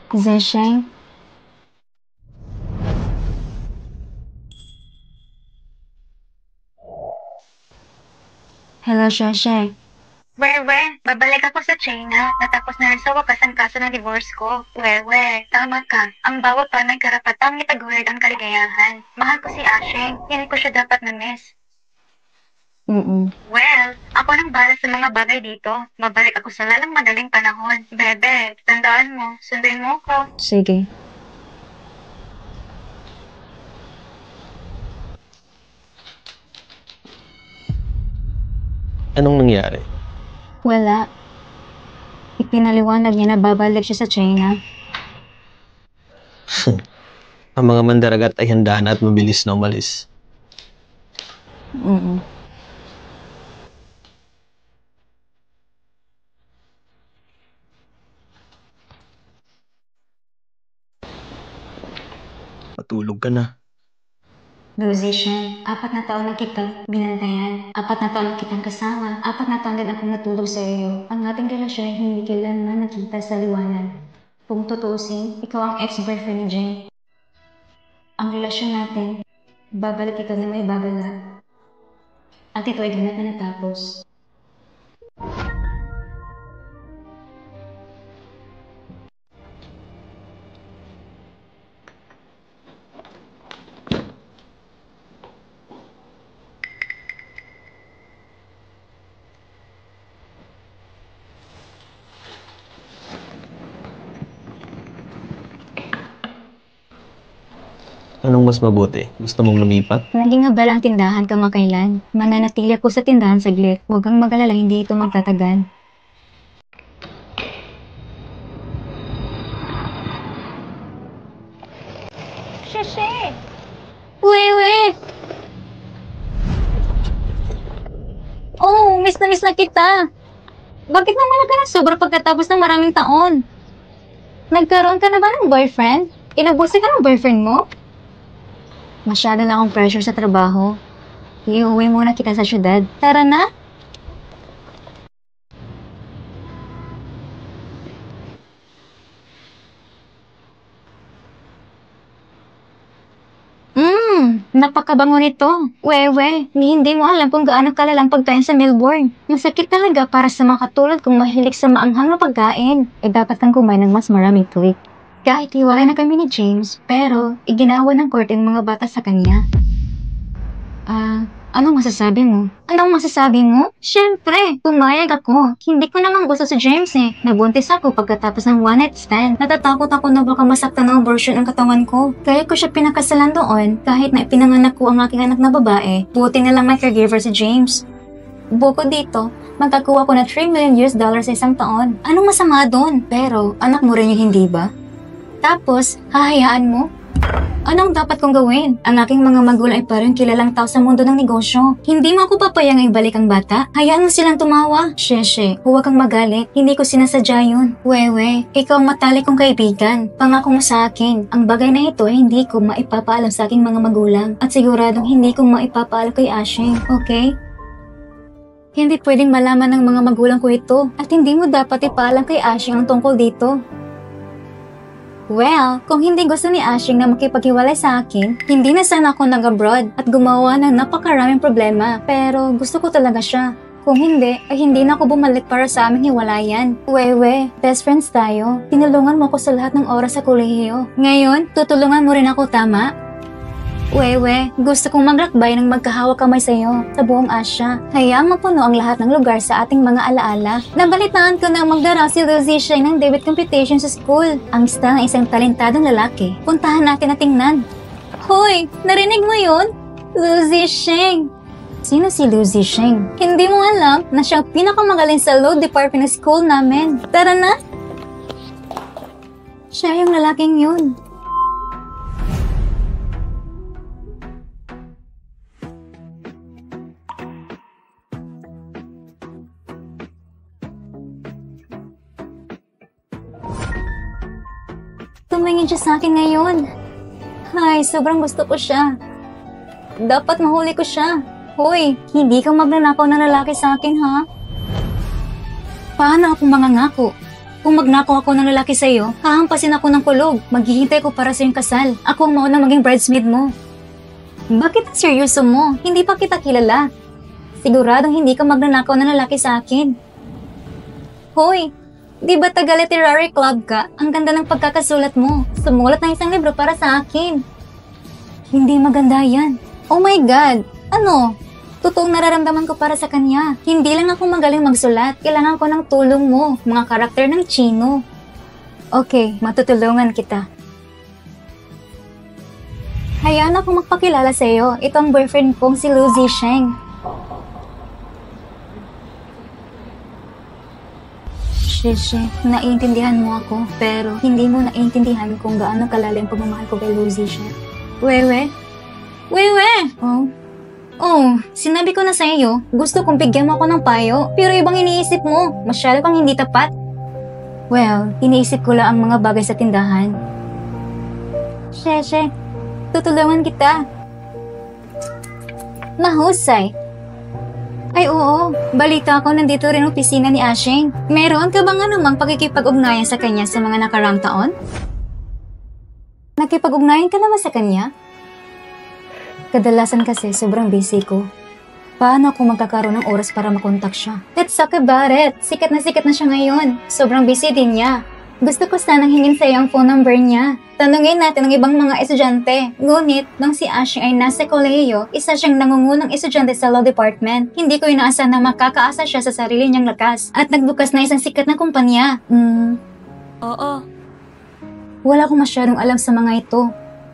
Zesheng? Hello, Zesheng. Wewe, babalik ako sa China. Natapos na rin sa wakas ang kaso ng divorce ko. Wewe, tama ka. Ang bawat pa may karapatang itaguhid ang kaligayahan. Mahal ko si Ashing. Hindi ko siya dapat na-miss. Well, ako nang bala sa mga bagay dito. Mabalik ako sa lalang madaling panahon. Bebe, tandaan mo, sundin mo ko. Sige. Anong nangyari? Wala. Ipinaliwanag niya na babalik siya sa China. Ang mga mandaragat ay handa na at mabilis na umalis. Matulog ka na. Zesheng, 4 na taon na kita binantayan. 4 na taon na kitang kasama. 4 na taon din akong natulog sa iyo. Ang ating relasyon ay hindi kailanman nakita sa liwanag. Kung tutuusin, ikaw ang ex-boyfriend ni Jane. Ang relasyon natin, babalik ito na may babala. At ito ay ganap na natapos. Anong mas mabuti? Gusto mong lumipat? Naging abala ang tindahan kamakailan. Mananatili ako sa tindahan saglit. Huwag kang mag-alala, hindi ito magtatagal. Sheshe! Wewe! Oh, miss na kita. Bakit naman ka na sobra pagkatapos ng maraming taon? Nagkaroon ka na ba ng boyfriend? Inabusin ka ng boyfriend mo? Masyado na akong pressure sa trabaho. Iuwi muna kita sa syudad. Tara na! Napakabango nito. Wewe, hindi mo alam kung gaano kalalang pagkain sa Melbourne. Masakit talaga para sa mga katulad kung mahilig sa maanghang na pagkain. Dapat kang kumain ng mas maraming tuwik. Kahit hiwalay na kami ni James, pero iginawa ng court ang mga bata sa kanya. Anong masasabi mo? Anong masasabi mo? Siyempre, pumayag ako. Hindi ko naman gusto si James eh. Nabuntis ako pagkatapos ng one night stand. Natatakot ako na baka masaktan ng abortion ang katawan ko. Kaya ko siya pinakasalan doon kahit na ipinanganak ko ang aking anak na babae. Buti na lang may caregiver si James. Bukod dito, magkakuha ko na $3 million sa isang taon. Anong masama doon? Pero, anak mo rin yung hindi ba? Tapos, hahayaan mo? Anong dapat kong gawin? Ang aking mga magulang ay parang kilalang tao sa mundo ng negosyo. Hindi mo ako papayang ibalik ang bata. Hayaan mo silang tumawa. Sheshe, huwag kang magalit. Hindi ko sinasadya yun. Wewe, ikaw ang matalik kong kaibigan. Pangako mo sa akin, ang bagay na ito ay hindi ko maipapaalam sa aking mga magulang. At siguradong hindi ko maipapaalam kay Ashing, okay? Hindi pwedeng malaman ng mga magulang ko ito. At hindi mo dapat ipaalam kay Ashing ang tungkol dito. Well, kung hindi gusto ni Ashing na makipaghiwalay sa akin, hindi na sana ako nag-abroad at gumawa ng napakaraming problema. Pero gusto ko talaga siya. Kung hindi, ay hindi na ako bumalik para sa aming hiwalayan. Wewe, best friends tayo. Tinulungan mo ako sa lahat ng oras sa kolehiyo. Ngayon, tutulungan mo rin ako, tama? Wewe, gusto kong maglakbay ng magkahawak kamay sa iyo sa buong Asya. Hayaang mapuno ang lahat ng lugar sa ating mga alaala. Nabalitaan ko na magdara si Zesheng ng debate competition sa school. Ang star ng isang talentadong lalaki. Puntahan natin at tingnan. Hoy, narinig mo yun? Zesheng. Sino si Zesheng? Hindi mo alam na siyang pinakamagaling sa law department ng school namin. Tara na! Siya yung lalaking yun. Tumingin siya sa akin ngayon. Ay, sobrang gusto ko siya. Dapat mahuli ko siya. Hoy, hindi kang magnanakaw ng lalaki sa akin, ha? Paano ako mangangako Kung magnakaw ako ng lalaki sa'yo, hahampasin ako ng kulog. Maghihintay ko para sa iyong kasal. Ako ang maunang maging bridesmaid mo. Bakit ang seryoso mo? Hindi pa kita kilala. Siguradong hindi ka magnanakaw ng lalaki sa akin. Hoy, di ba taga literary club ka? Ang ganda ng pagkakasulat mo. Sumulat ng isang libro para sa akin. Hindi maganda yan. Oh my God! Ano? Totoong nararamdaman ko para sa kanya. Hindi lang ako magaling magsulat. Kailangan ko ng tulong mo. Mga karakter ng Chino. Okay, matutulungan kita. Hayaan ako magpakilala sa iyo. Ito ang boyfriend kong si Lu Zisheng. Shishi, naiintindihan mo ako. Pero hindi mo naiintindihan kung gaano kalalim ang pagmamahal ko kay Lu Zisheng. Wewe? Wewe! Oh, sinabi ko na sa iyo, gusto kong bigyan mo ako ng payo, pero ibang iniisip mo, masyado kang hindi tapat. Well, iniisip ko lang ang mga bagay sa tindahan. Sheshe, tutulungan kita. Mahusay. Ay oo, balita ko nandito rin opisina ni Ashing. Meron ka bang anumang pakikipag-ugnayan sa kanya sa mga nakaraang taon? Nakipag-ugnayan ka naman sa kanya? Kadalasan kasi sobrang busy ko. Paano ako magkakaroon ng oras para makontak siya? Let's talk about it. Sikat na siya ngayon. Sobrang busy din niya. Gusto ko sanang hingin sa iyo ang phone number niya. Tanungin natin ang ibang mga estudyante. Ngunit, nung si Ashing ay nasa kolehiyo, isa siyang nangungunang estudyante sa law department. Hindi ko inaasahan na makakaasa siya sa sarili niyang lakas. At nagbukas na isang sikat na kumpanya. Oo. Wala akong masyadong alam sa mga ito.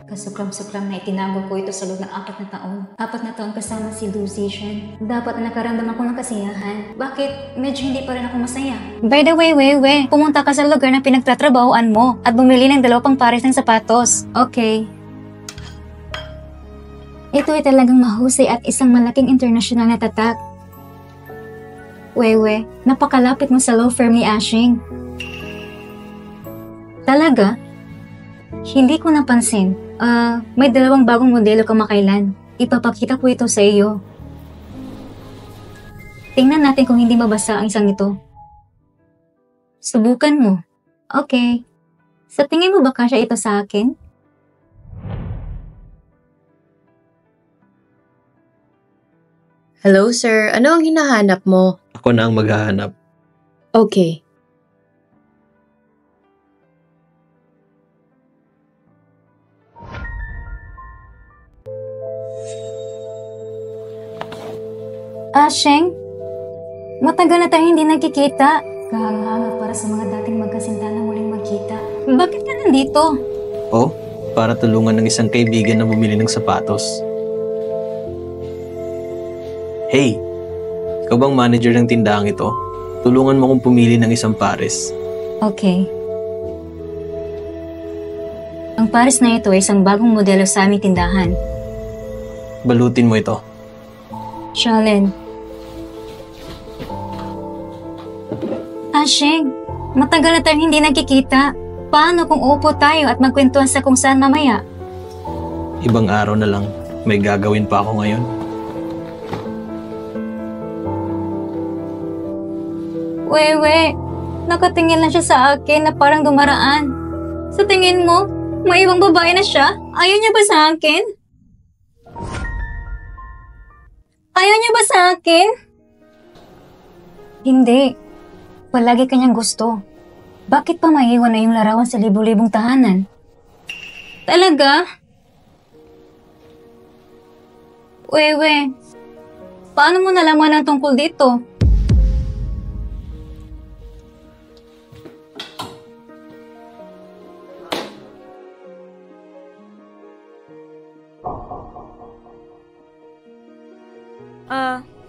Kasuklam-suklam na itinago ko ito sa loob ng 4 na taon. 4 na taon kasama si Lu Zisheng. Dapat na nakaramdam ako ng kasiyahan. Bakit medyo hindi pa rin ako masaya? By the way, pumunta ka sa lugar na pinagtatrabahoan mo at bumili ng 2 pang pares ng sapatos. Okay. Ito ay talagang mahusay at isang malaking international na tatak. Wewe, napakalapit mo sa law firm ni Ashing. Talaga? Hindi ko napansin. May 2 bagong modelo kamakailan. Ipapakita ko ito sa iyo. Tingnan natin kung hindi mabasa ang isang ito. Subukan mo. Okay. Sa tingin mo ba kasya ito sa akin? Hello, sir. Ano ang hinahanap mo? Ako na ang maghahanap. Okay. Ashing, matagal na tayo hindi nagkikita. Kahanga-hanga para sa mga dating magkasinta na muling magkita. Bakit ka nandito? Oh, para tulungan ng isang kaibigan na bumili ng sapatos. Hey, ikaw bang manager ng tindahang ito? Tulungan mo kong pumili ng isang pares. Okay. Ang pares na ito ay isang bagong modelo sa aming tindahan. Balutin mo ito. Charlene. Ashing, matagal na tayong hindi nagkikita. Paano kung upo tayo at magkwentuhan sa kung saan mamaya? Ibang araw na lang. May gagawin pa ako ngayon. Wewe, nakatingin lang siya sa akin na parang dumaraan. Sa tingin mo, may ibang babae na siya? Ayaw niya ba sa akin? Ayaw niya ba sa akin? Hindi. Palagi kanyang gusto. Bakit pa maiwan na yung larawan sa libu-libong tahanan? Talaga? Wewe, paano mo nalaman ang tungkol dito?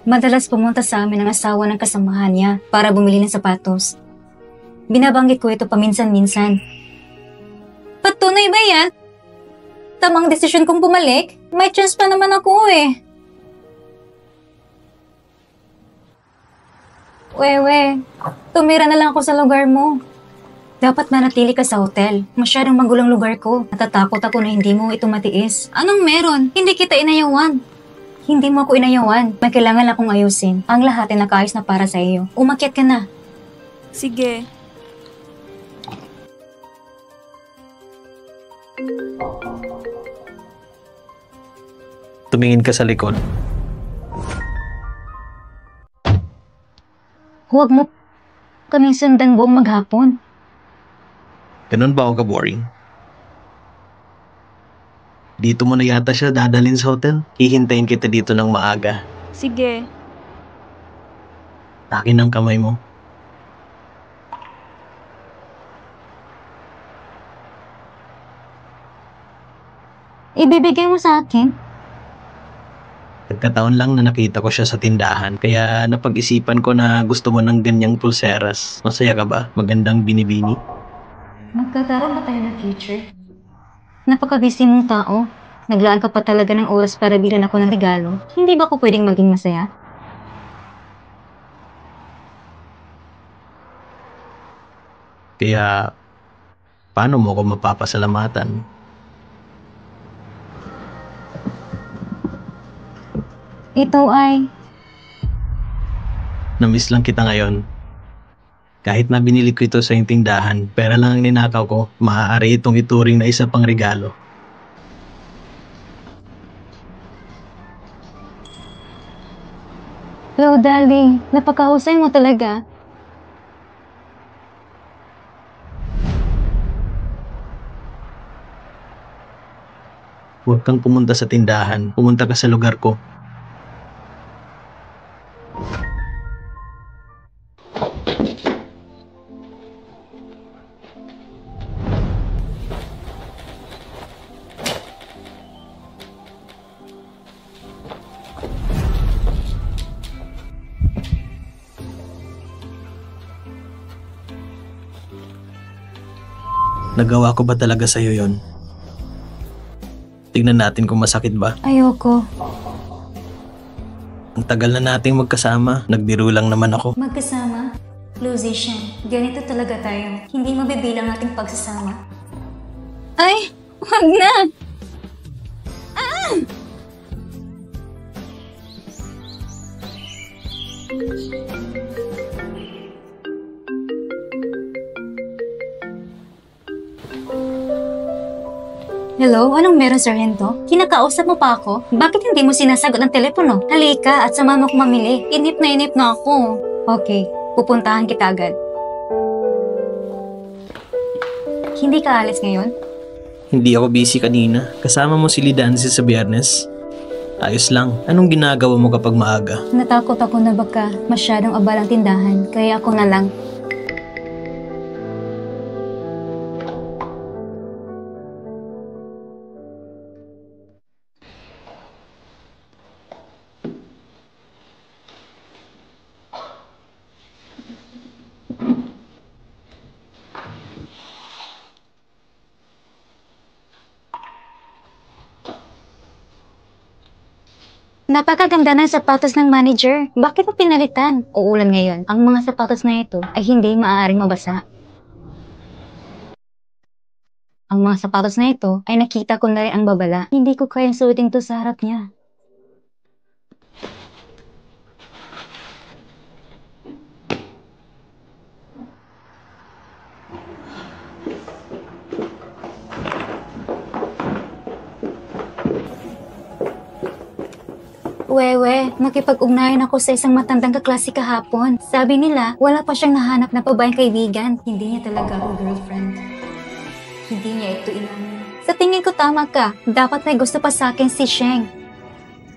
Madalas pumunta sa amin ang asawa ng kasamahan niya para bumili ng sapatos. Binabanggit ko ito paminsan-minsan. Patunay ba yan? Tamang desisyon kong bumalik? May chance pa naman ako eh. Wewe, tumira na lang ako sa lugar mo. Dapat manatili ka sa hotel. Masyadong magulang lugar ko. Natatakot ako na hindi mo ito matiis. Anong meron? Hindi kita inayawan. Hindi mo ako inayawan. May kailangan akong ayusin. Ang lahat ay nakaayos na para sa iyo. Umakyat ka na. Sige. tumingin ka sa likod. Huwag mo kaming sundan buong maghapon. Ganun ba ako ka-boring? Dito mo na yata siya dadalhin sa hotel. Hihintayin kita dito ng maaga. Sige. Takin ang kamay mo. Ibibigay mo sa akin? Nagkataon lang na nakita ko siya sa tindahan, kaya napag-isipan ko na gusto mo ng ganyang pulseras. Masaya ka ba? Magandang binibini? Magkakaroon ba tayo ng future? Napaka-busy mong tao. Naglaan ka pa talaga ng oras para bilan ako ng regalo. Hindi ba ako pwedeng maging masaya? Kaya, paano mo ko mapapasalamatan? Ito ay... Namiss lang kita ngayon. Kahit na binili ko ito sa iyong tindahan, pera lang ang ninakaw ko, maaari itong ituring na isa pang regalo. Hello, darling. Napakahusay mo talaga. Huwag kang pumunta sa tindahan, pumunta ka sa lugar ko. Nagawa ko ba talaga sa'yo yon? Tignan natin kung masakit ba. Ayoko. Ang tagal na nating magkasama, nagbiro lang naman ako. Magkasama? Musician. Ganito talaga tayo. Hindi mabibilang ating pagsasama. Ay! Wag na! Hello? Anong meron, Sargento? Kinakausap mo pa ako? Bakit hindi mo sinasagot ang telepono? Halika at sama mo ko mamili. Inip na ako. Okay, pupuntahan kita agad. Hindi ka alis ngayon? Hindi ako busy kanina. Kasama mo si Lidansi sa Biyernes. Ayos lang. Anong ginagawa mo kapag maaga? Natakot ako na baka masyadong abalang tindahan, kaya ako na lang. Napakaganda ng sapatos ng manager. Bakit mo pinalitan? Uulan ngayon. Ang mga sapatos na ito ay hindi maaaring mabasa. Ang mga sapatos na ito ay nakita ko na rin ang babala. Hindi ko kayang suotin to sa harap niya. Wewe, nakipag-ugnayan ako sa isang matandang kaklase kahapon. Sabi nila, wala pa siyang nahanap na babaeng kaibigan. Hindi niya talaga ako girlfriend. Hindi niya ito inamin. Sa tingin ko tama ka. Dapat may gusto pa sa akin si Sheng.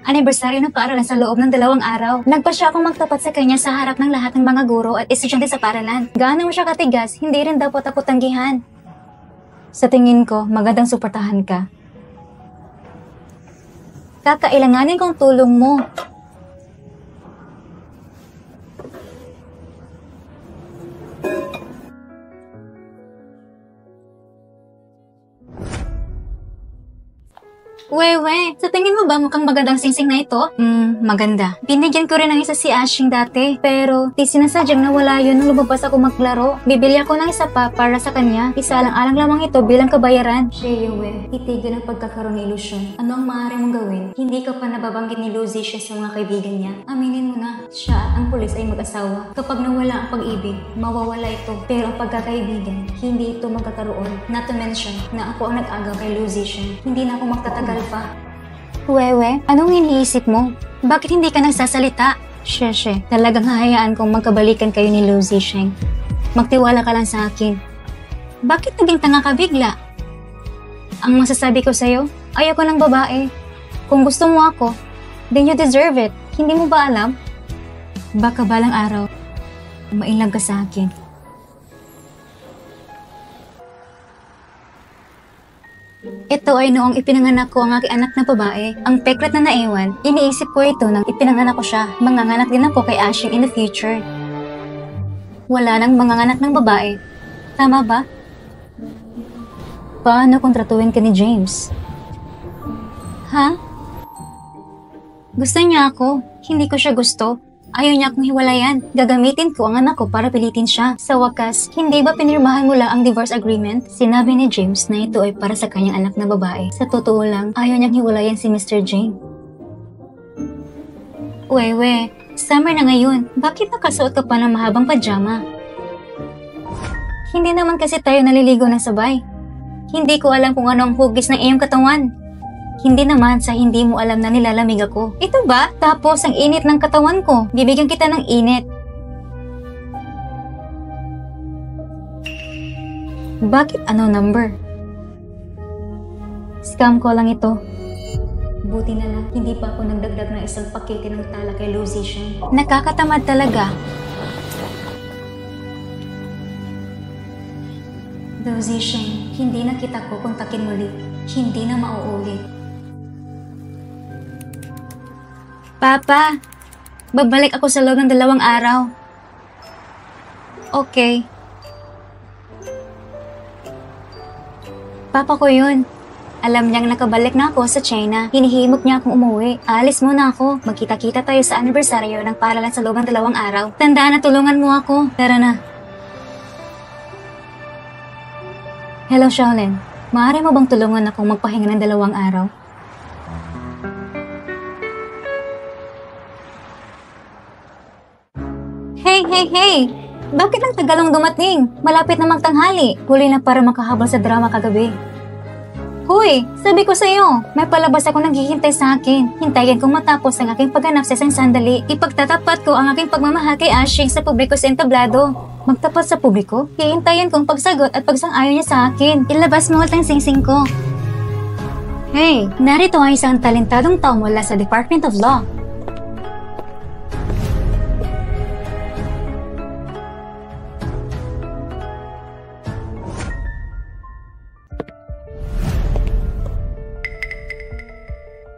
Anibersaryo ng paaralan sa loob ng 2 araw. Nagpa siya akong magtapat sa kanya sa harap ng lahat ng mga guro at estudyante sa paaralan. Gaano mo siya katigas, hindi rin dapat ako tanggihan. Sa tingin ko, magandang suportahan ka. Kakailanganin kong tulong mo. Wewe, sa tingin mo ba mukhang magandang singsing na ito? Maganda. Binigyan ko rin ng isa si Ashing dati, pero di sinasadyang nawala yun nung lumabas ako maglaro. Bibili ako ng isa pa para sa kanya. Isa lang alang lamang ito bilang kabayaran. Shea, we, itigil ang pagkakaroon ng ilusyon. Ano ang maaari mong gawin? Hindi ka pa nababanggit ni Lucy siya sa mga kaibigan niya. Aminin mo na, siya at ang pulis ay mag-asawa. Kapag nawala ang pag-ibig, mawawala ito. Pero ang pagkakaibigan, hindi ito magkakaroon. Not to mention na ako ang nag-agaw kay Lucy siya. Hindi na ako magtatagal pa. Wewe, anong iniisip mo? Bakit hindi ka nagsasalita? Sheshe, talagang hahayaan kong magkabalikan kayo ni Lu Zisheng. Magtiwala ka lang sa akin. Bakit naging tanga ka bigla? Ang masasabi ko sa'yo, ayoko ng babae. Kung gusto mo ako, then you deserve it. Hindi mo ba alam? Baka balang araw, mainlove ka sa akin. Ito ay noong ipinanganak ko ang aking anak na babae. Ang peklat na naiwan, iniisip ko ito nang ipinanganak ko siya. Manganganak din ako kay Ashing in the future. Wala nang manganganak ng babae. Tama ba? Paano kung tratuhin ka ni James? Ha? Gusto niya ako. Hindi ko siya gusto. Ayaw niya akong hiwalayan. Gagamitin ko ang anak ko para pilitin siya. Sa wakas, hindi ba pinirmahan mo lang ang divorce agreement? Sinabi ni James na ito ay para sa kanyang anak na babae. Sa totoo lang, ayaw niyang hiwalayan si Mr. Jane. Wewe, summer na ngayon. Bakit nakasuot ka pa ng mahabang pajama? Hindi naman kasi tayo naliligo ng sabay. Hindi ko alam kung ano ang hugis ng iyong katawan. Hindi naman sa hindi mo alam na nilalamig ako. Ito ba? Tapos ang init ng katawan ko. Bibigyan kita ng init. Bakit ano number? Scam ko lang ito. Buti na lang, hindi pa ako nagdagdag ng isang pakete ng tala kay Lu Zisheng. Nakakatamad talaga. Lu Zisheng, hindi na kita kukontakin muli. Hindi na mauulit. Papa, babalik ako sa loob ng 2 araw. Okay. Papa ko yun. Alam niyang nakabalik na ako sa China. Hinihimok niya akong umuwi. Alis muna ako. Magkita-kita tayo sa anibersaryo ng paaralan sa loob ng 2 araw. Tandaan na tulungan mo ako. Tara na. Hello, Shaolin. Maaari mo bang tulungan akong magpahinga ng 2 araw? Hey! Bakit ang tagalong dumating? Malapit na magtanghali. Huli na para makahabol sa drama kagabi. Hoy! Sabi ko sa'yo, may palabas ako naghihintay sa akin. Hintayin kong matapos ang aking pagganap sa isang sandali. Ipagtatapat ko ang aking pagmamahal kay Ashing sa publiko sa entablado. Magtapat sa publiko? Hihintayin kong pagsagot at pagsang-ayon niya sa akin. Ilabas mo ang singsing ko. Hey! Narito ang isang talentadong tao mula sa Department of Law.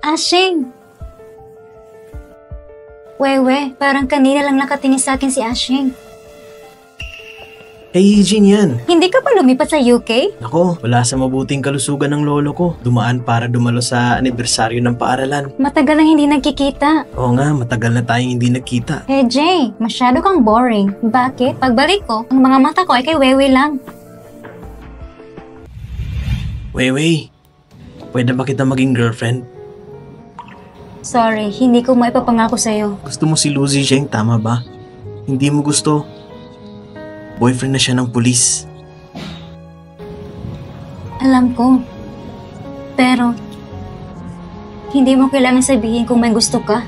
Ashing! Wewe, parang kanina lang nakatingin sa akin si Ashing. Hey, Eugene yan. Hindi ka pa lumipat sa UK? Nako, wala sa mabuting kalusugan ng lolo ko. Dumaan para dumalo sa anibersaryo ng paaralan. Matagal nang hindi nagkikita. Oo nga, matagal na tayong hindi nagkita. Hey Jay, masyado kang boring. Bakit? Pagbalik ko, ang mga mata ko ay kay Wewe lang. Wewe, pwede ba kita maging girlfriend? Sorry, hindi ko maipapangako sa'yo. Gusto mo si Lu Zisheng, tama ba? Hindi mo gusto. Boyfriend na siya ng pulis. Alam ko. Pero, hindi mo kailangan sabihin kung may gusto ka.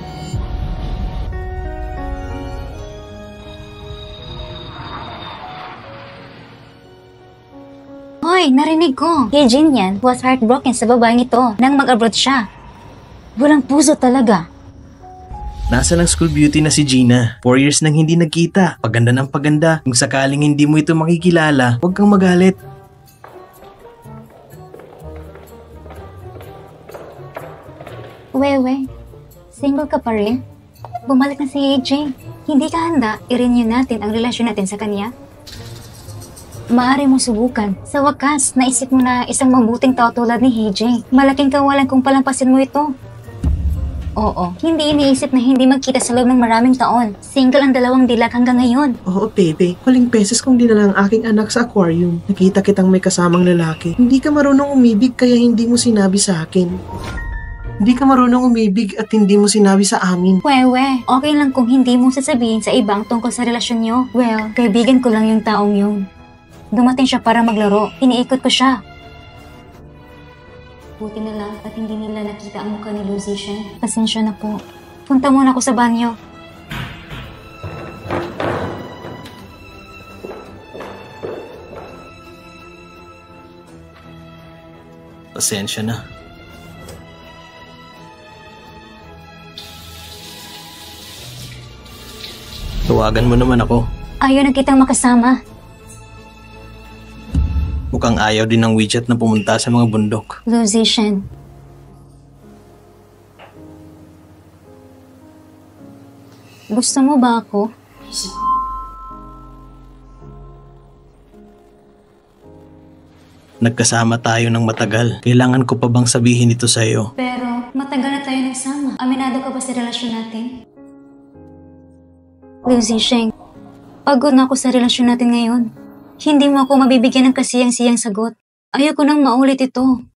Hoy, narinig ko. Si Jin yan was heartbroken sa babaeng ito nang mag-abroad siya. Walang puso talaga. Nasa ng school beauty na si Gina. 4 years nang hindi nagkita. Paganda ng paganda. Kung sakaling hindi mo ito makikilala, huwag kang magalit. Wewe, single ka pa rin? Bumalik na si AJ. Hindi ka handa, i-renew natin ang relasyon natin sa kanya? Maaari mong subukan. Sa wakas, naisip mo na isang mabuting tao tulad ni AJ. Malaking kawalan kung palampasin mo ito. Oo, hindi iniisip na hindi magkita sa loob ng maraming taon. Single ang 2 dilag hanggang ngayon. Oo, bebe. Huling beses kong dinala ang aking anak sa aquarium. Nakita kitang may kasamang lalaki. Hindi ka marunong umibig kaya hindi mo sinabi sa akin. Hindi ka marunong umibig at hindi mo sinabi sa amin. Wewe, okay lang kung hindi mo sasabihin sa iba ang tungkol sa relasyon niyo. Well, kaibigan ko lang yung taong yun. Dumating siya para maglaro. Iniikot ko siya. Buti na lang at hindi nila nakita ang mukha ni Lucy Shen. Pasensya na po. Punta muna ako sa banyo. Pasensya na. Tawagan mo naman ako. Ayaw na kitang makasama. Mukhang ayaw din ng WeChat na pumunta sa mga bundok. Lucy Shen. Gusto mo ba ako? Nagkasama tayo ng matagal. Kailangan ko pa bang sabihin ito sa'yo? Pero matagal na tayo nagsama. Aminado ka ba sa relasyon natin? Lucy Shen, pagod na ako sa relasyon natin ngayon. Hindi mo ako mabibigyan ng kasiyang-siyang sagot. Ayoko nang maulit ito.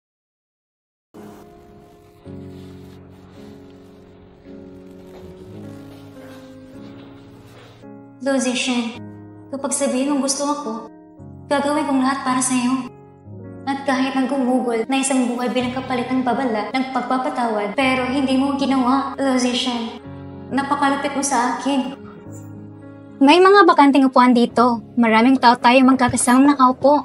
Lucy Shen, kapag sabihin mong gusto ako, gagawin kong lahat para sa'yo. At kahit nag-google na isang buhay bilang kapalit ng babala ng pagpapatawad, pero hindi mo ginawa, Lucy Shen. Napakalapit mo sa akin. May mga bakanting upuan dito. Maraming tao tayo magkakasamang nakaupo.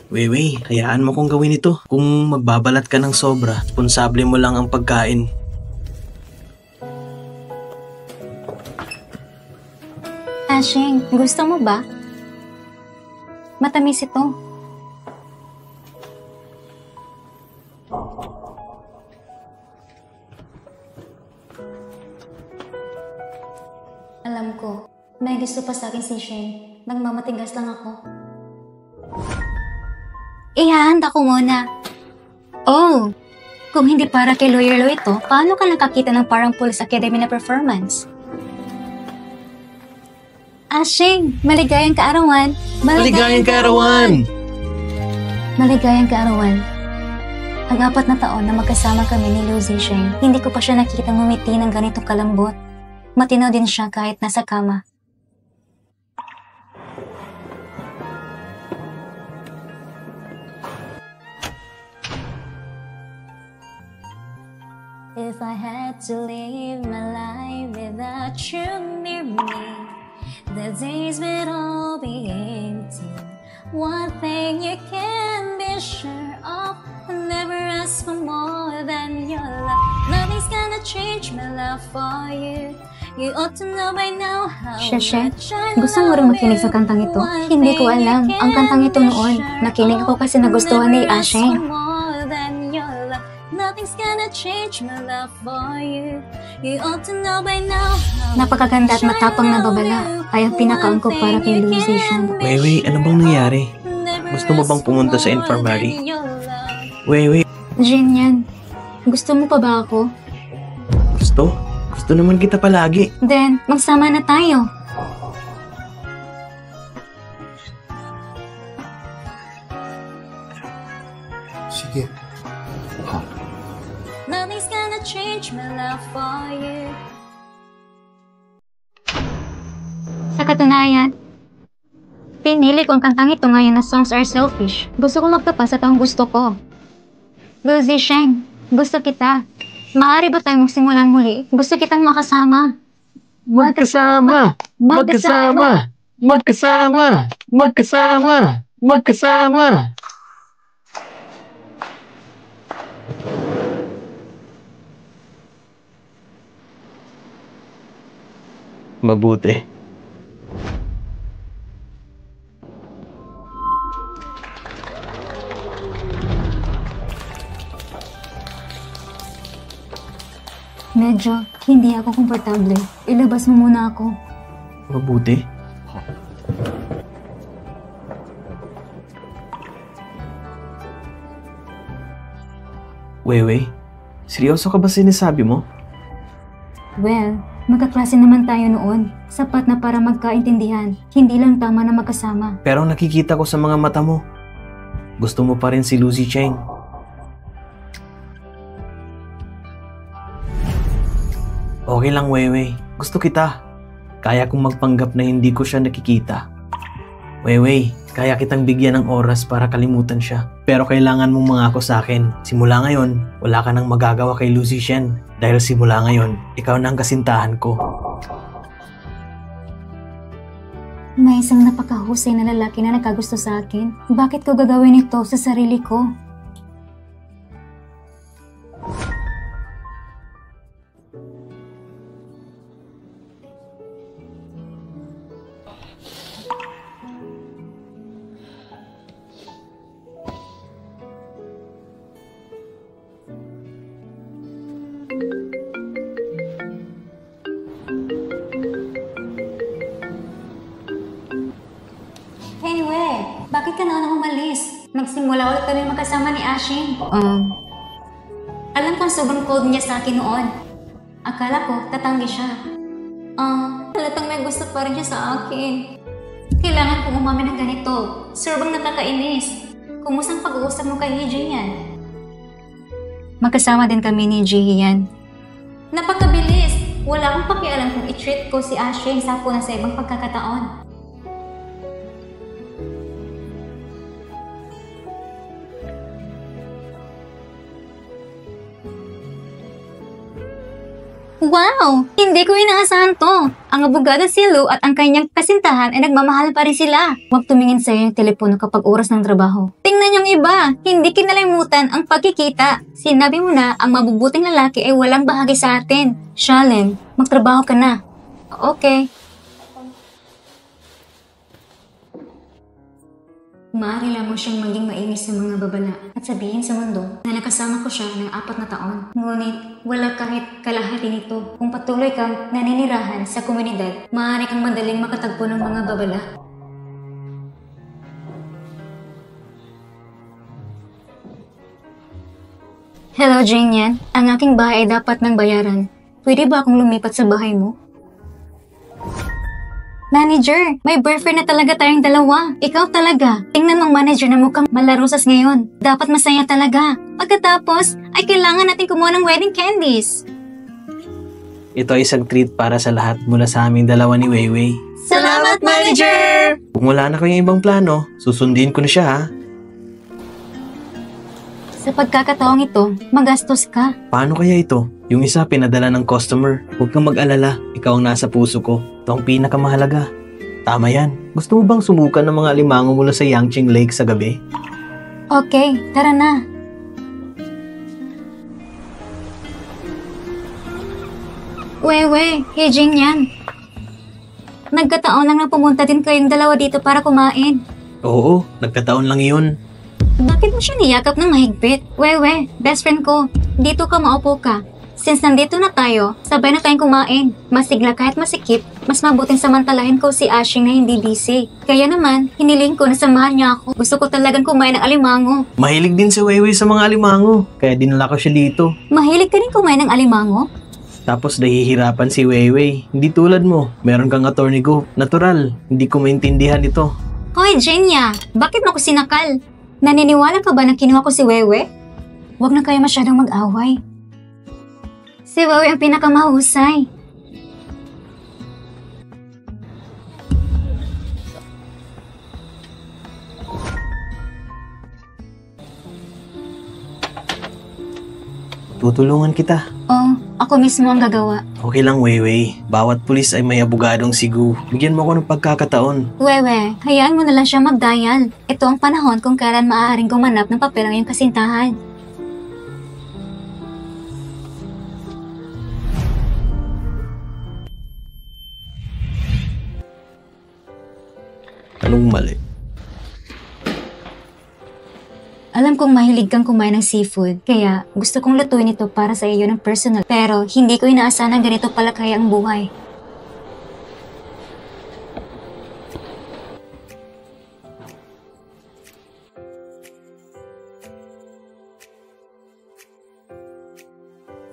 Weiwei, hayaan mo kong gawin ito. Kung magbabalat ka ng sobra, responsable mo lang ang pagkain. Ashing, gusto mo ba? Matamis ito. Alam ko, may gusto pa sa akin si Shane. Nagmamatigas lang ako. Ihahanda ko muna. Oh, kung hindi para kay Lawyer Lo ito, paano ka nakakita ng parang Police Academy na performance? Ashing, maligayang kaarawan. Maligayang kaarawan! Maligayang kaarawan. Ang 4 na taon na magkasama kami ni Lucy Shane, hindi ko pa siya nakita ngumiti ng ganitong kalambot. Matinaw din siya kahit nasa kama. If I had to live my life without you near me, the days would all be empty. One thing you can be sure of, I never ask for more than your love. Nothing's gonna change my love for you. You ought to know by now how Sheshe, gusto mo rin makinig sa kantang ito? Hindi ko alam ang kantang ito noon. Nakinig ako kasi nagustuhan ni Ashing. Nothing's gonna change my love for you. You ought to know by now how Napakaganda at matapang na babala, kaya pinakaangkop para kay Lucy Shen. Weiwei, ano bang nangyari? Gusto mo bang pumunta sa infirmary? Weiwei, Jin yan. Gusto mo pa ba ako? gusto? Gusto naman kita palagi. Then, magsama na tayo. Sige. Nothing's gonna change my love for you. Sa katunayan, pinili ko ang kantang ito ngayon na Songs Are Selfish. Gusto ko magtapas at ang gusto ko. Lucy Shen, gusto kita. Maaari ba tayong magsimulan muli? Gusto kitang makasama. Magkasama! Magkasama! Magkasama! Magkasama! Magkasama! Mabuti. Medyo hindi ako komportable. Ilabas mo muna ako. Mabuti. Weiwei, seryoso ka ba sinasabi mo? Well, magkaklase naman tayo noon. Sapat na para magkaintindihan. Hindi lang tama na magkasama. Pero nakikita ko sa mga mata mo. Gusto mo pa rin si Lucy Cheng. Okay lang, Weiwei. Gusto kita. Kaya kong magpanggap na hindi ko siya nakikita. Weiwei, kaya kitang bigyan ng oras para kalimutan siya. Pero kailangan mong mangako sa akin. Simula ngayon, wala ka nang magagawa kay Lucy Shen. Dahil simula ngayon, ikaw na ang kasintahan ko. May isang napakahusay na lalaki na nagkagusto sa akin. Bakit ko gagawin ito sa sarili ko? Anyway, bakit ka na umalis? Nagsimula ulit kami magkasama ni Ashing. Alam kong sobrang cold niya sa akin noon. Akala ko, tatanggi siya. Halatang may gusto pa rin siya sa akin. Kailangan kong umamin ng ganito. Sobrang nakakainis. Kumusta ang pag-uusap mo kay Hejian? Magkasama din kami ni Jihian. Napakabilis! Wala akong pakialam kung i-treat ko si Ashing sa ibang pagkakataon. Wow! Hindi ko inaasahan to. Ang abogado si Lu at ang kanyang kasintahan ay nagmamahal pa rin sila. Huwag tumingin sa'yo yung telepono kapag oras ng trabaho. Tingnan yung iba, hindi kinalimutan ang pagkikita. Sinabi mo na ang mabubuting lalaki ay walang bahagi sa atin. Shalem, magtrabaho ka na. Okay. Maaari lamang siyang maging mainis sa mga babala at sabihin sa mundo na nakasama ko siya ng 4 na taon. Ngunit wala kahit kalahati nito. Kung patuloy kang naninirahan sa komunidad, maaari kang madaling makatagpo ng mga babala. Hello, Jingyan. Ang aking bahay ay dapat ng bayaran. Pwede ba akong lumipat sa bahay mo? Manager, may boyfriend na talaga tayong dalawa. Ikaw talaga. Tingnan mong manager na mukhang malarusas ngayon. Dapat masaya talaga. Pagkatapos, ay kailangan natin kumuha ng wedding candies. Ito ay isang treat para sa lahat mula sa aming dalawa ni Weiwei. Salamat, manager! Kung wala na kayong ibang plano, susundin ko na siya ha. Sa pagkakataong ito, magastos ka. Paano kaya ito? Yung isa pinadala ng customer. Huwag kang mag-alala, ikaw ang nasa puso ko. Ito ang pinakamahalaga. Tama yan. Gusto mo bang subukan ng mga alimango mula sa Yangqing Lake sa gabi? Okay, tara na. Wewe, Hejing yan. Nagkataon lang na pumunta din kayong dalawa dito para kumain. Oo, nagkataon lang yun. Bakit mo siya niyakap ng mahigpit? Wewe, best friend ko, dito ka maupo ka. Since nandito na tayo, sabay na tayong kumain. Masigla kahit masikip, mas mabuting samantalahin ko si Ashing na hindi busy. Kaya naman, hiniling ko na samahan niya ako. Gusto ko talagang kumain ng alimango. Mahilig din si Weiwei sa mga alimango, kaya dinala ko siya dito. Mahilig ka rin kumain ng alimango? Tapos nahihirapan si Weiwei. Hindi tulad mo, meron kang attorney go. Natural, hindi ko maintindihan ito. Hoy, Jenya! Bakit mo ko sinakal? Naniniwala ka ba na kinuha ko si Wewe? Huwag na kayo masyadong mag-away. Si Wewe ang pinakamahusay. Tutulungan kita. Oh, ako mismo ang gagawa. Okay lang, Weiwei. Bawat pulis ay may abogadong sigu. Bigyan mo ako ng pagkakataon. Wewe, hayaan mo na lang siya mag-dial. Ito ang panahon kung kailan maaaring gumanap ng papel ang iyong kasintahan. Anong mali? Alam kong mahilig kang kumain ng seafood, kaya gusto kong lutuin ito para sa iyo ng personal. Pero hindi ko inaasahan na ganito pala kaya ang buhay.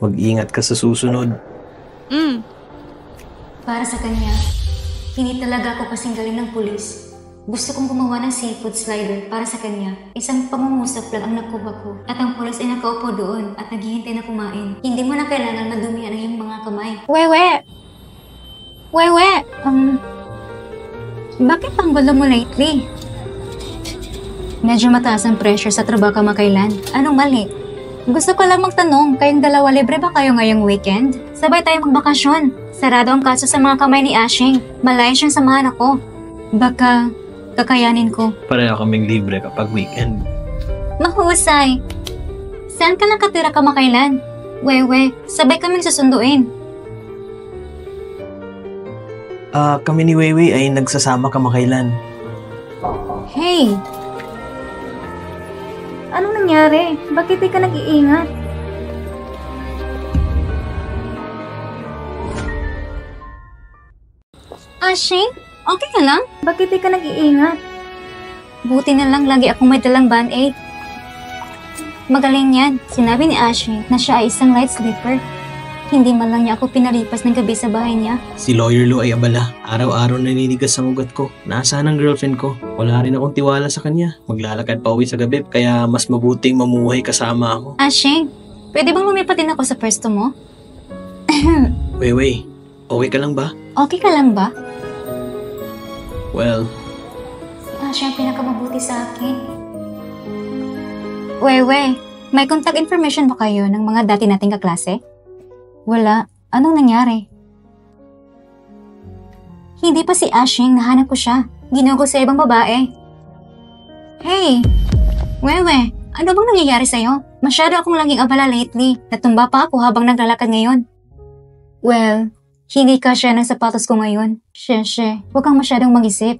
Mag-ingat ka sa susunod. Para sa kanya, hindi talaga ako kasing galing ng pulis. Gusto kong gumawa ng seafood slider para sa kanya. Isang pangungusap lang ang nakuha ko. At ang pulis ay nakaupo doon at naghihintay na kumain. Hindi mo na kailangan madumihan ang iyong mga kamay. Wewe! Wewe, bakit ang gulo mo lately? Medyo mataas ang pressure sa trabaho kamakailan. Anong mali? Gusto ko lang magtanong, kayong dalawa libre ba kayo ngayong weekend? Sabay tayo magbakasyon. Sarado ang kaso sa mga kamay ni Ashing. Malayo siyang samahan ako. Baka kakayanin ko. Pareho kaming libre kapag weekend. Mahusay. Saan ka nakatira kamakailan? Wewe, sabay kaming susunduin. Kami ni Weiwei ay nagsasama kamakailan. Hey! Anong nangyari? Bakit di ka nag-iingat? Ashing? Okay ka lang? Bakit di ka nag-iingat? Buti na lang lagi akong may dalang band-aid. Magaling yan. Sinabi ni Ashing na siya ay isang light sleeper. Hindi man lang niya ako pinalipas ng gabi sa bahay niya. Si Lawyer Lou ay abala. Araw-araw naninigas ang ugat ko. Nasaan ang girlfriend ko? Wala rin akong tiwala sa kanya. Maglalakad pa uwi sa gabi, kaya mas mabuting mamuhay kasama ako. Ashing, pwede bang lumipat din ako sa pwesto mo? Weiwei, okay ka lang ba? Okay ka lang ba? Well, Siya ang pinakamabuti sa akin. Wewe, may contact information ba kayo ng mga dati nating kaklase? Wala. Anong nangyari? Hindi pa si Ashing, nahanap ko siya. Ginugol sa ibang babae. Hey! Wewe, ano bang nangyayari sa'yo? Masyado akong laging abala lately. Natumba pa ako habang naglalakad ngayon. Well, hindi ka siya ng sapatos ko ngayon. Sheshe, huwag kang masyadong mag-isip.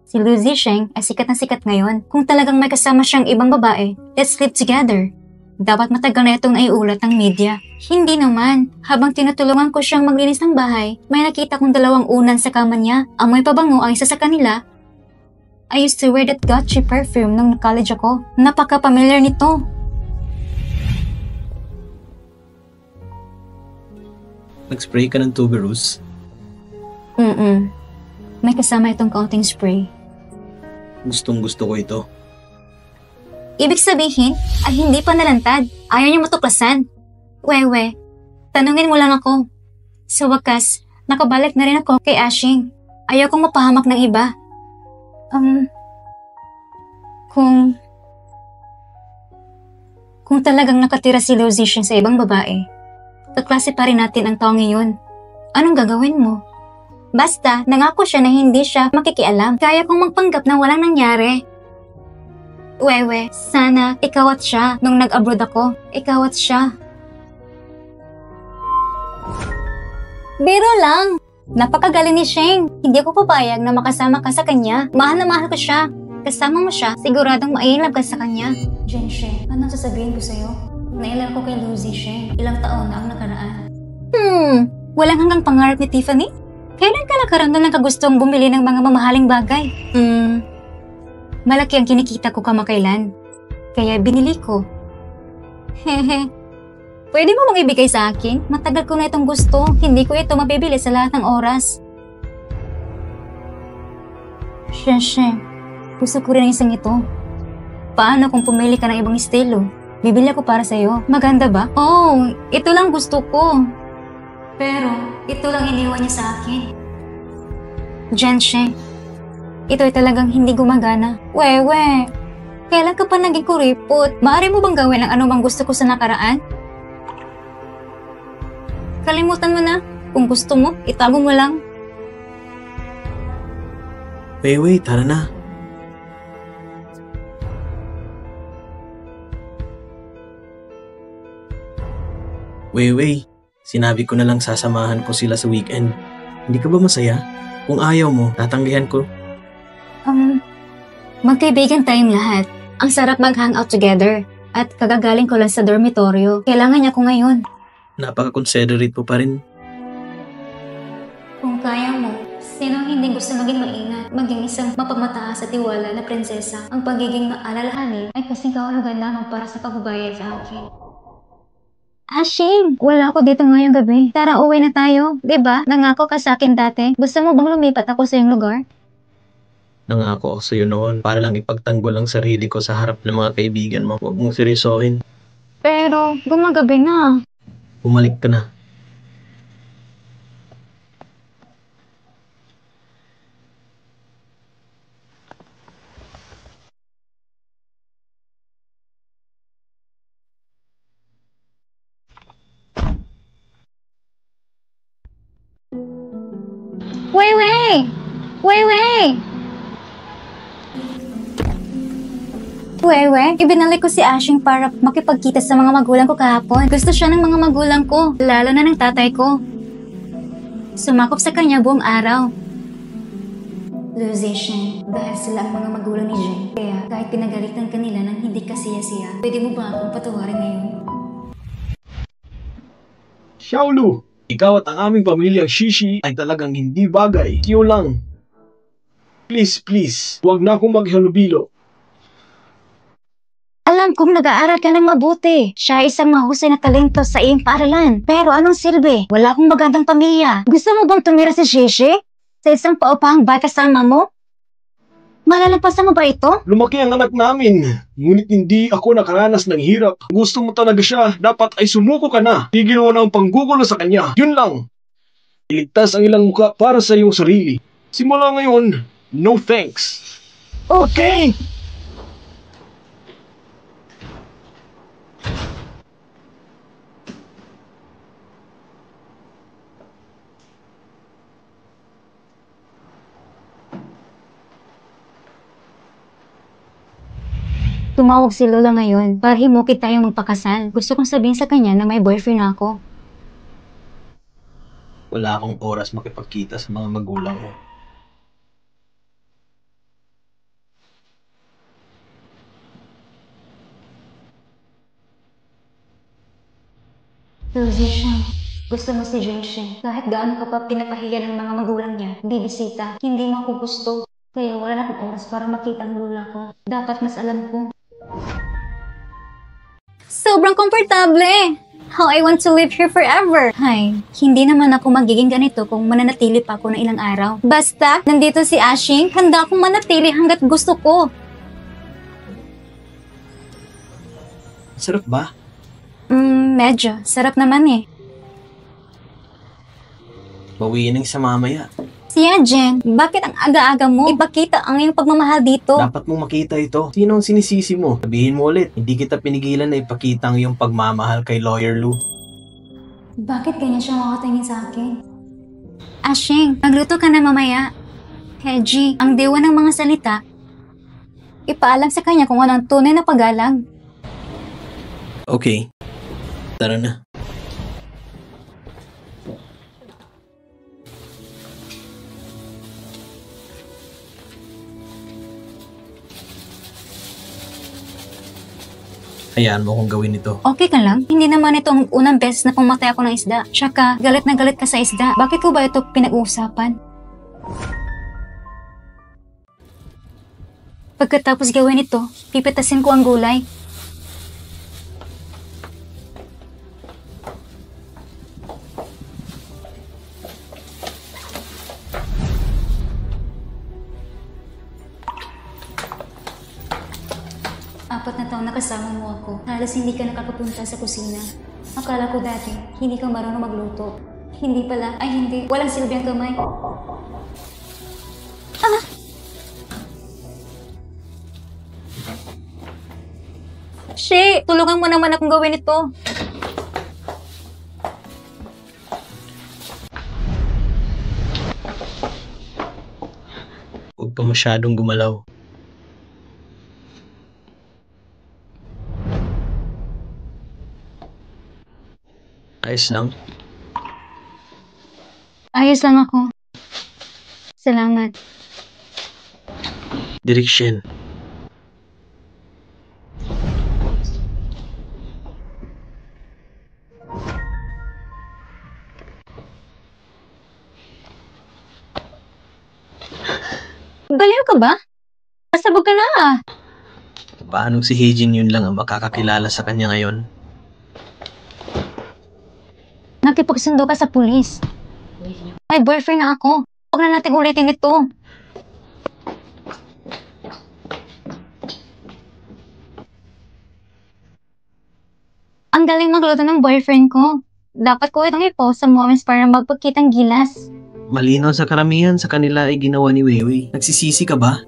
Si Liu Zixing ay sikat na sikat ngayon. Kung talagang may kasama siyang ibang babae, let's sleep together. Dapat matagal na itong naiulat ng media. Hindi naman. Habang tinutulungan ko siyang maglinis ng bahay, may nakita kong dalawang unan sa kama niya. Amoy pabango ang isa sa kanila. I used to wear that Gucci perfume nung college ako. Napaka-familiar nito. nag-spray ka ng tuberose? May kasama itong counting spray. Gustong gusto ko ito. Ibig sabihin ay hindi pa nalantad. Ayaw niya matuklasan. Wewe, tanungin mo lang ako. Sa wakas, nakabalik na rin ako kay Ashing. Ayaw kong mapahamak ng iba. Kung talagang nakatira si Liu Zixing sa ibang babae, kaklase pa rin natin ang taong iyon. Anong gagawin mo? Basta, nangako siya na hindi siya makikialam. Kaya kong magpanggap na walang nangyari. Wewe, sana ikaw at siya nung nag-abroad ako. Ikaw at siya. Biro lang! Napakagaling ni Sheng. Hindi ako papayag na makasama ka sa kanya. Mahal na mahal ko siya. Kasama mo siya, siguradong mailab ka sa kanya. Jiansheng, anong sasabihin ko sa'yo? Nailan ko kay Liu Zixing. Ilang taon na ang nakaraan. Walang hanggang pangarap ni Tiffany? Kailan ka nakaramdam ng kagustong bumili ng mga mamahaling bagay? Malaki ang kinikita ko kamakailan. Kaya binili ko. Hehe. Pwede mo bang ibigay sa akin? Matagal ko na itong gusto. Hindi ko ito mabibili sa lahat ng oras. Sheshe. Gusto ko rin isang ito. Paano kung pumili ka ng ibang estilo? Bibili ako para sa'yo. Maganda ba? Oh, ito lang gusto ko. Pero, ito lang iniwan niya sa akin. Jiansheng, ito ay talagang hindi gumagana. Wewe, kailan ka pa naging kuripot? Maaari mo bang gawin ang anumang gusto ko sa nakaraan? Kalimutan mo na. Kung gusto mo, itago mo lang. Weiwei, tara na. Weiwei, sinabi ko na lang sasamahan ko sila sa weekend. Hindi ka ba masaya? Kung ayaw mo, tatanggihan ko. Magkaibigan tayong lahat. Ang sarap mag-hangout together. At kagagaling ko lang sa dormitoryo. Kailangan niya ko ngayon. Napaka-considerate mo pa rin. Kung kaya mo, sino hindi gusto maging maingat, maging isang mapamataas at tiwala na prinsesa? Ang pagiging maalalahanin ay kasing kahulugan lamang para sa pagbabayad sa akin. Ashing, wala ako dito ngayong gabi. Tara, uwi na tayo. Diba? Nangako ka sa akin dati. Gusto mo bang lumipat ako sa iyong lugar? Nangako ako sa'yo noon para lang ipagtanggol ang sarili ko sa harap ng mga kaibigan mo. Huwag mong seryosohin. Pero, gumagabi na. Bumalik ka na. Weiwei! Weiwei! Weiwei, ibinalik ko si Ashing para makipagkita sa mga magulang ko kahapon. Gusto siya ng mga magulang ko, lalo na ng tatay ko. Sumakop sa kanya buong araw. Losation, dahil sila ang mga magulang ni Jane. Kaya kahit pinagalitan kanila ng hindi kasiya-siya, pwede mo ba akong patawarin ngayon? Xiaolu, ikaw at ang aming pamilyang Shishi ay talagang hindi bagay. Tiyo lang. Please, huwag na akong maghalubilo. Alam kong nag-aaral ka ng mabuti. Siya ay isang mahusay na talento sa iyong paaralan. Pero anong silbi? Wala akong magandang pamilya. Gusto mo bang tumira sa Shishi? Sa isang paupahang bahay kasama mo? Malalampasan mo ba ito? Lumaki ang anak namin, ngunit hindi ako nakaranas ng hirap. Gusto mo talaga siya, dapat ay sumuko ka na. Tigil mo na ang panggugulo sa kanya. Yun lang. Iligtas ang ilang mukha para sa iyong sarili. Simula ngayon, no thanks. Okay! Tumawag si Lola ngayon para himukit tayong magpakasal. Gusto kong sabihin sa kanya na may boyfriend na ako. Wala akong oras makipagkita sa mga magulang ko. Lucia, gusto mo si Jenshin. Kahit gaano ka pa pinapahiya ng mga magulang niya, bibisita, hindi mo ako gusto. Kaya wala akong oras para makita ang lola ko. Dapat mas alam ko. Sobrang komportable! How I want to live here forever! Hay, hindi naman ako magiging ganito kung mananatili pa ako ng ilang araw. Basta, nandito si Ashing, handa akong manatili hanggat gusto ko. Sarap ba? Medyo. Sarap naman eh. Bawiin ng sa mamaya. Siya, Jen, bakit ang aga-aga mo ipakita ang iyong pagmamahal dito? Dapat mong makita ito. Sino ang sinisisi mo? Sabihin mo ulit, hindi kita pinigilan na ipakita ang iyong pagmamahal kay Lawyer Lu. Bakit ganyan siya makatingin sa akin? Ashing, magluto ka na mamaya. Heji, ang dewa ng mga salita. Ipaalam sa kanya kung ano ang tunay na paggalang. Okay. Tara na. Hayaan mo kong gawin ito. Okay ka lang? Hindi naman ito ang unang beses na pumatay ako ng isda. Tsaka, galit na galit ka sa isda. Bakit ko ba ito pinag-uusapan? Pagkatapos gawin ito, pipitasin ko ang gulay. Apat na taon na kasama mo ako. Halos hindi ka nakakapunta sa kusina. Akala ko dati, hindi ka marunong magluto. Hindi pala, ay hindi. Walang silbi ang kamay. Ah! She, tulungan mo naman akong gawin ito. Huwag pa masyadong gumalaw. Ayos lang. Ayos lang ako. Salamat. Direksyon. Baliw ka ba? Pasabog ka na ah. Paano si Heijin yun lang ang makakakilala sa kanya ngayon? Nakipagsundo ka sa pulis. May boyfriend na ako. Huwag na natin ulitin ito. Ang galing magluto ng boyfriend ko. Dapat ko itong i-post sa moments para magpagkitang gilas. Malinaw sa karamihan sa kanila ay ginawa ni Weiwei. Nagsisisi ka ba?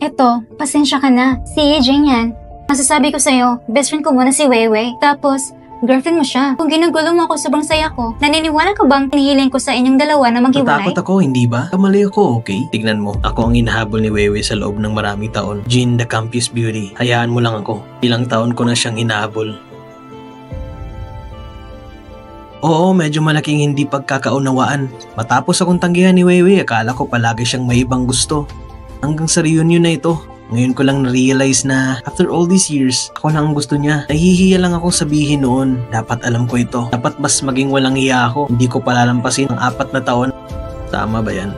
Eto, pasensya ka na. Si Yijing yan. Masasabi ko sa'yo, best friend ko muna si Weiwei. Tapos, Girlfriend mo siya. Kung ginugulo mo ako, sobrang saya ko. Naniniwala ka bang hinihiling ko sa inyong dalawa na maghiwalay? Natakot ako, hindi ba? Kamali ako, okay? Tignan mo, ako ang hinahabol ni Wewe sa loob ng maraming taon. Jean the Campus Beauty. Hayaan mo lang ako. Ilang taon ko na siyang hinahabol. Oo, medyo malaking hindi pagkakaunawaan. Matapos akong tanggihan ni Wewe, akala ko palagi siyang may ibang gusto. Hanggang sa reunion na ito, ngayon ko lang na-realize na after all these years, ako na ang gusto niya. Nahihiya lang akong sabihin noon. Dapat alam ko ito. Dapat mas maging walang hiya ako. Hindi ko palalampasin ang 4 na taon. Tama ba yan?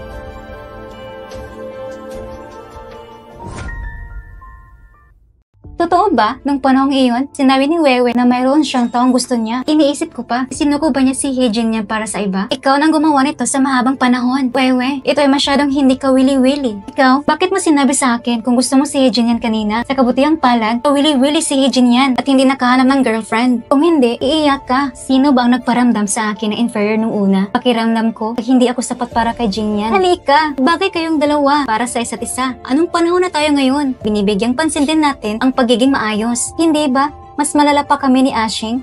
Totoo ba? Nung panahong iyon, sinabi ni Wewe na mayroon siyang taong gusto niya. Iniisip ko pa, sinuko ba niya si Heejin niya para sa iba? Ikaw nang gumawa nito sa mahabang panahon. Wewe, ito ay masyadong hindi ka wili-wili. Ikaw, bakit mo sinabi sa akin kung gusto mo si Heejin yan kanina? Sa kabutihang palad, kawili-wili si Heejin yan at hindi nakahanap ng girlfriend. Kung hindi, iiyak ka. Sino ba ang nagparamdam sa akin na inferior nung una? Pakiramdam ko, pag hindi ako sapat para kay Jin yan. Halika, bagay kayong dalawa para sa isa't isa. Anong panahon na tayo ngayon? Binibigyang pansin din natin ang pagiging maayos. Hindi ba? Mas malala pa kami ni Ashing.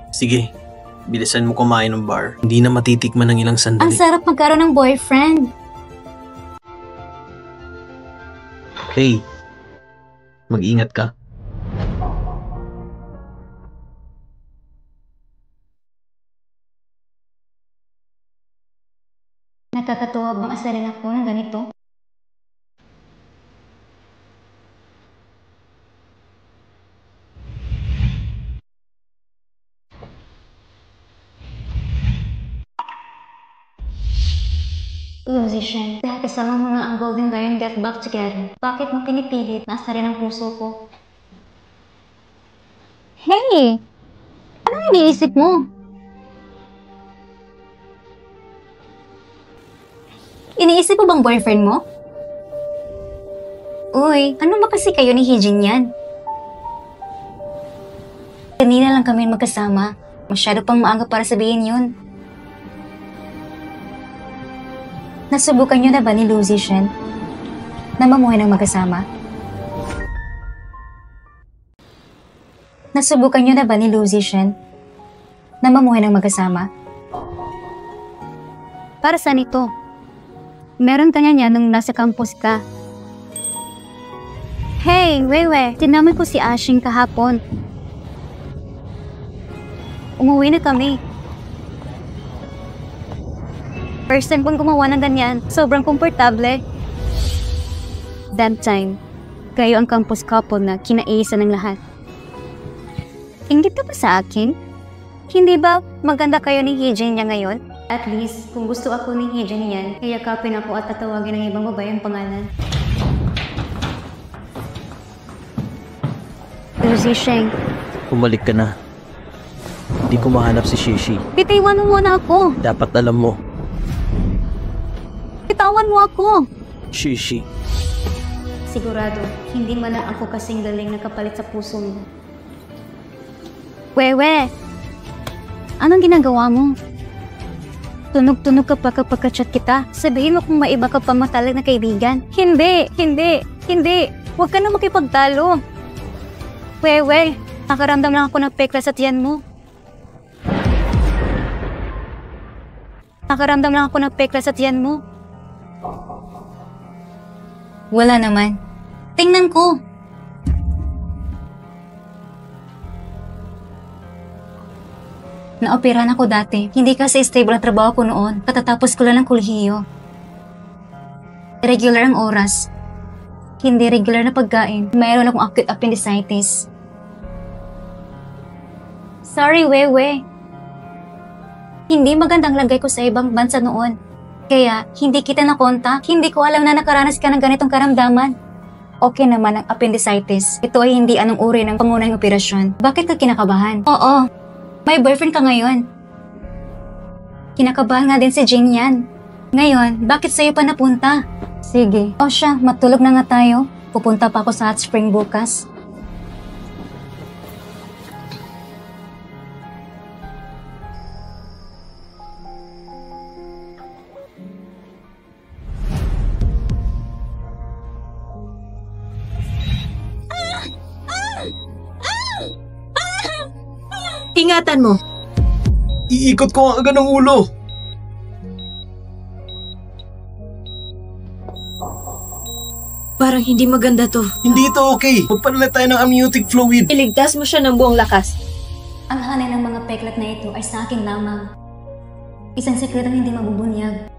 Sige, bilisan mo kumain ng bar. Hindi na matitikman ng ilang Ang sandali. sarap magkaroon ng boyfriend. Hey, mag-ingat ka. Nakakatuwa bang asarin ako ng ganito? Musician, dahil kasama mo nga ang Golden Lion Get Back Together. Bakit mo pinipilit na asarin ang puso ko? Hey! Anong iniisip mo? Iniisip mo bang boyfriend mo? Uy, ano ba kasi kayo ni Heejin yan? Kanina lang kami magkasama. Masyado pang maaga para sabihin yun. Nasubukan niyo na ba ni Lucy Shen na mamuhay ng magkasama? Nasubukan niyo na ba ni Lucy Shen na mamuhay ng magkasama? Para saan ito? Meron ka niya nung nasa campus ka. Hey, Wewe, tinamay ko si Ashing kahapon. Umuwi na kami. First time kong gumawa ng ganyan, sobrang komportable. That time, kayo ang campus couple na kinaiisa ng lahat. Ingit ka pa sa akin? Hindi ba maganda kayo ni Heejin niya ngayon? At least, kung gusto ako ni Heejin yan, iyakapin ako at tatawagin ng ibang babae ang pangalan. Lucy Sheng, Bumalik ka na. Hindi ko mahanap si Shishi. bitiwan mo muna ako! Dapat alam mo, Bitawan mo ako! Shishi. Sigurado, hindi man lang ako kasing galing na kapalit sa puso mo. Wewe! Anong ginagawa mo? Tunog-tunog ka pa kapag ka-chat kita. Sabihin mo kung maiba ka pa matalik na kaibigan. Hindi! Hindi! Hindi! Huwag ka na makipagtalo! Wewe! Nakaramdam lang ako ng pekla sa tiyan mo. Nakaramdam lang ako ng pekla sa tiyan mo. Wala naman. Tingnan ko. Naoperahan ako dati. Hindi kasi stable ang trabaho ko noon. Katatapos ko lang ng kolehiyo. Regular ang oras. Hindi regular na pagkain. Mayroon akong acute appendicitis. Sorry, Wewe. Hindi magandang lagay ko sa ibang bansa noon. Kaya, hindi kita nakontak. Hindi ko alam na nakaranas ka ng ganitong karamdaman. Okay naman ang appendicitis. Ito ay hindi anong uri ng pangunahing operasyon. Bakit ka kinakabahan? Oo, may boyfriend ka ngayon. Kinakabahan nga din si Jin yan. Ngayon, bakit sa'yo pa napunta? Sige. O siya, matulog na nga tayo. Pupunta pa ako sa hot spring bukas. Ingatan mo. Iikot ko ang agad ng ulo. Parang hindi maganda to. Hindi ito okay. Magpadala tayo ng amniotic fluid. Iligtas mo siya ng buong lakas. Ang hanay ng mga peklat na ito ay sa akin lamang. Isang sekretong hindi mabubunyag.